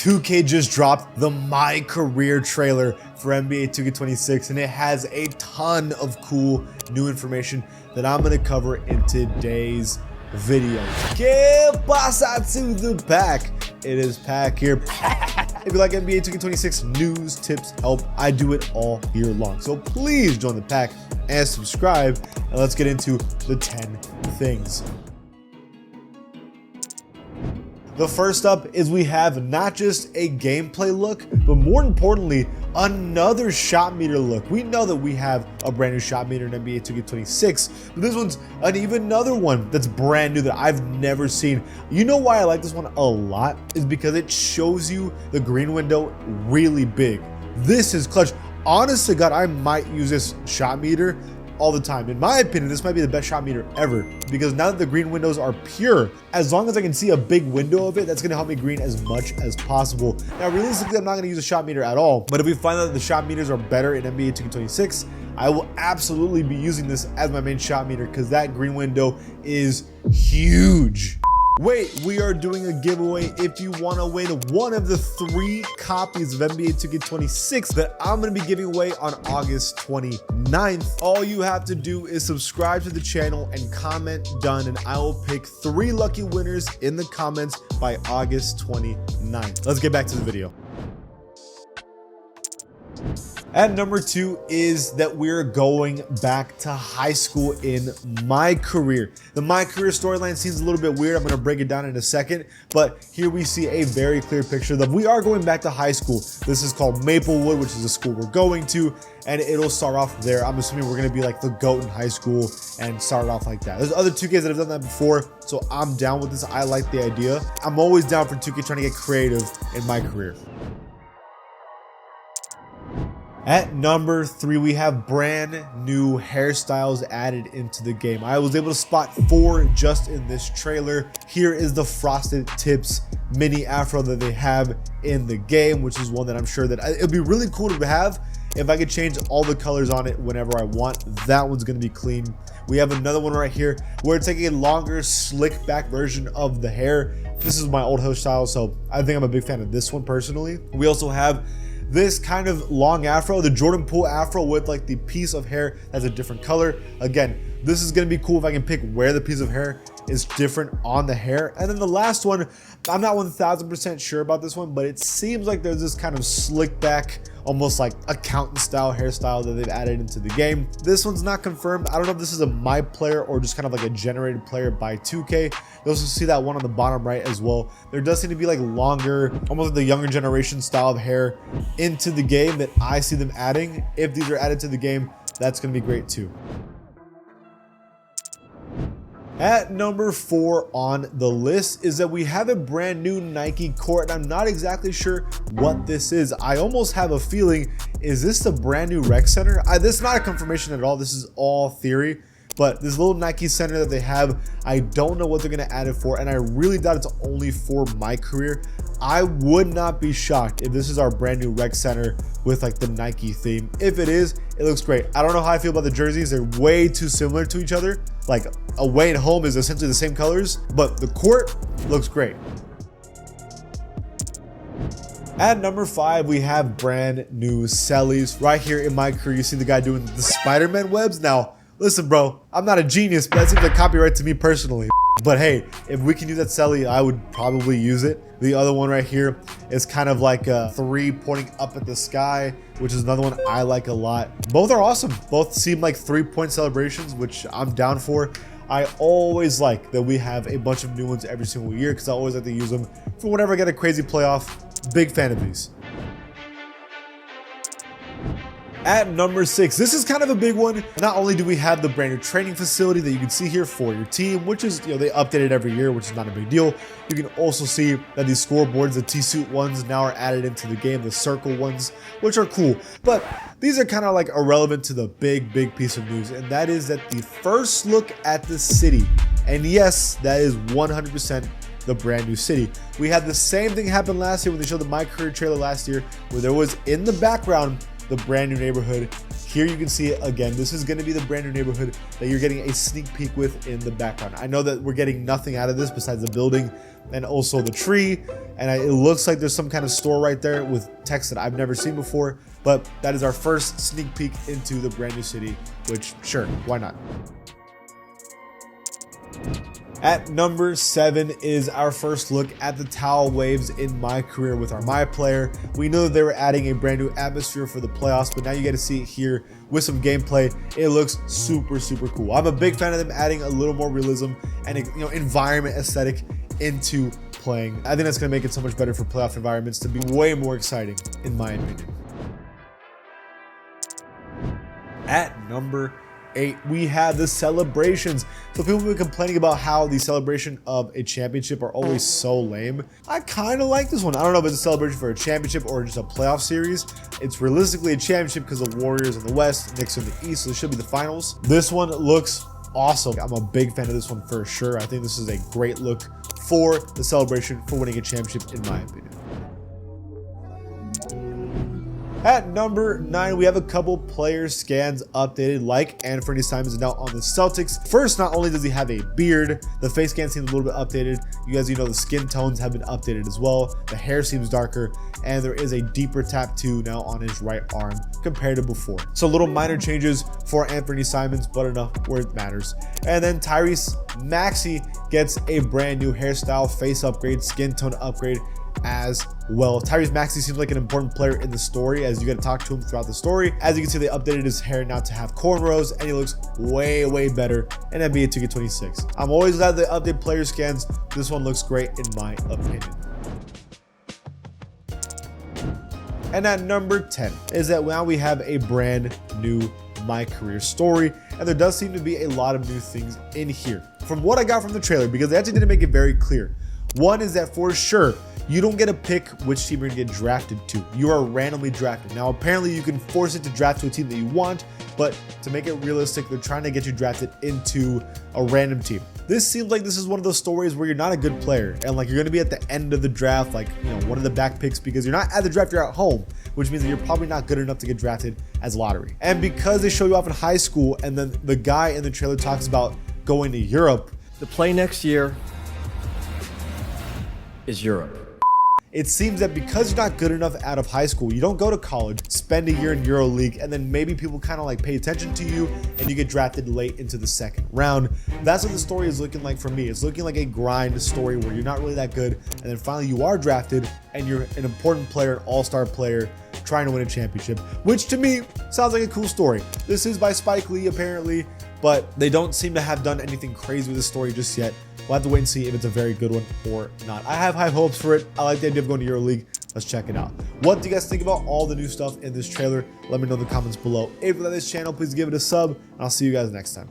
2K just dropped the My Career trailer for NBA 2K26, and it has a ton of cool new information that I'm going to cover in today's video. ¿Qué pasa to the pack? It is Pack here. If you like NBA 2K26 news, tips, help, I do it all year long. So please join the pack and subscribe, and let's get into the 10 things. The first up is we have not just a gameplay look, but more importantly, another shot meter look. We know that we have a brand new shot meter in NBA 2K26, but this one's even another one that's brand new that I've never seen. You know why I like this one a lot is because it shows you the green window really big. This is clutch. Honest to God, I might use this shot meter all the time. In my opinion, this might be the best shot meter ever, because now that the green windows are pure, as long as I can see a big window of it, that's going to help me green as much as possible. Now, realistically, I'm not going to use a shot meter at all, but if we find out that the shot meters are better in NBA 2K26, I will absolutely be using this as my main shot meter because that green window is huge. Wait, we are doing a giveaway if you want to win one of the 3 copies of NBA 2K26 that I'm going to be giving away on August 29th. All you have to do is subscribe to the channel and comment done, and I will pick 3 lucky winners in the comments by August 29th. Let's get back to the video. At number 2 is that we're going back to high school in My Career. The My Career storyline seems a little bit weird. I'm going to break it down in a second, but here we see a very clear picture that we are going back to high school. This is called Maplewood, which is the school we're going to, and it'll start off there. I'm assuming we're going to be like the GOAT in high school and start it off like that. There's other 2Ks that have done that before, so I'm down with this. I like the idea. I'm always down for 2K trying to get creative in My Career. At number 3, we have brand new hairstyles added into the game. I was able to spot 4 just in this trailer. Here is the frosted tips mini afro that they have in the game, which is one that I'm sure that it'd be really cool to have if I could change all the colors on it whenever I want. That one's gonna be clean. We have another one right here where it's taking a longer slick back version of the hair. This is my old hairstyle, so I think I'm a big fan of this one personally. We also have this kind of long afro, the Jordan Poole afro with like the piece of hair that's a different color. Again, this is gonna be cool if I can pick where the piece of hair is different on the hair. And then the last one, I'm not 1000% sure about this one, but it seems like there's this kind of slick back, almost like accountant style hairstyle that they've added into the game. This one's not confirmed. I don't know if this is a My Player or just kind of like a generated player by 2K. You also see that one on the bottom right as well. There does seem to be like longer, almost like the younger generation style of hair into the game that I see them adding. If these are added to the game, that's gonna be great too. At number 4 on the list is that we have a brand new Nike court, and I'm not exactly sure what this is. I almost have a feeling, is this the brand new rec center? This is not a confirmation at all. This is all theory, but this little Nike center that they have, I don't know what they're going to add it for, and I really doubt it's only for My Career. I would not be shocked if this is our brand new rec center with like the Nike theme. If it is, it looks great. I don't know how I feel about the jerseys. They're way too similar to each other. Like away and home is essentially the same colors, but the court looks great. At number 5, we have brand new cellies. Right here in My Career, you see the guy doing the Spider-Man webs. Now, listen, bro, I'm not a genius, but that seems like copyright to me personally. But hey, if we can use that celly, I would probably use it. The other one right here is kind of like a 3 pointing up at the sky, which is another one I like a lot. Both are awesome. Both seem like 3-point celebrations, which I'm down for. I always like that we have a bunch of new ones every single year because I always like to use them for whenever I get a crazy playoff. Big fan of these. At number 6, this is kind of a big one. Not only do we have the brand new training facility that you can see here for your team, which is, they update it every year, which is not a big deal. You can also see that these scoreboards, the T-suit ones, now are added into the game, the circle ones, which are cool. But these are kind of like irrelevant to the big piece of news, and that is that the first look at the city, and yes, that is 100% the brand new city. We had the same thing happen last year when they showed the My Career trailer last year, where there was in the background the brand new neighborhood. Here you can see it again. This is going to be the brand new neighborhood that you're getting a sneak peek with in the background. I know that we're getting nothing out of this besides the building, and also the tree. And it looks like there's some kind of store right there with text that I've never seen before. But that is our first sneak peek into the brand new city, which sure, why not? At number 7 is our first look at the towel waves in My Career with our My Player. We know that they were adding a brand new atmosphere for the playoffs, but now you get to see it here with some gameplay. It looks super cool. I'm a big fan of them adding a little more realism and environment aesthetic into playing. I think that's going to make it so much better for playoff environments to be way more exciting, in my opinion. At number 8, we have the celebrations. So people have been complaining about how the celebration of a championship are always so lame. I kind of like this one. I don't know if it's a celebration for a championship or just a playoff series. It's realistically a championship because the Warriors in the West, Knicks in the East, so it should be the finals. This one looks awesome. I'm a big fan of this one for sure. I think this is a great look for the celebration for winning a championship, in my opinion. At number 9, we have a couple player scans updated, like Anthony Simons is now on the Celtics. First, not only does he have a beard, the face scan seems a little bit updated. You guys, the skin tones have been updated as well. The hair seems darker, and there is a deeper tattoo now on his right arm compared to before. So little minor changes for Anthony Simons, but enough where it matters. And then Tyrese Maxey gets a brand new hairstyle, face upgrade, skin tone upgrade as well. Tyrese Maxey seems like an important player in the story as you get to talk to him throughout the story. As you can see, they updated his hair now to have cornrows, and he looks way better in NBA 2K26. I'm always glad they update player scans. This one looks great in my opinion. And at number 10 is that now we have a brand new My Career story, and there does seem to be a lot of new things in here from what I got from the trailer, because they actually didn't make it very clear. One is that for sure, you don't get to pick which team you're going to get drafted to. You are randomly drafted. Now, apparently you can force it to draft to a team that you want, but to make it realistic, they're trying to get you drafted into a random team. This seems like this is one of those stories where you're not a good player, and like you're going to be at the end of the draft, like, one of the back picks, because you're not at the draft, you're at home, which means that you're probably not good enough to get drafted as lottery. And because they show you off in high school, and then the guy in the trailer talks about going to Europe. The play next year is Europe. It seems that because you're not good enough out of high school, you don't go to college, spend a year in EuroLeague, and then maybe people kind of like pay attention to you and you get drafted late into the second round. That's what the story is looking like for me. It's looking like a grind story where you're not really that good, and then finally you are drafted and you're an important player, an all-star player, trying to win a championship, which to me sounds like a cool story. This is by Spike Lee apparently, but they don't seem to have done anything crazy with the story just yet. We'll have to wait and see if it's a very good one or not. I have high hopes for it. I like the idea of going to EuroLeague. Let's check it out. What do you guys think about all the new stuff in this trailer? Let me know in the comments below. If you like this channel, please give it a sub, and I'll see you guys next time.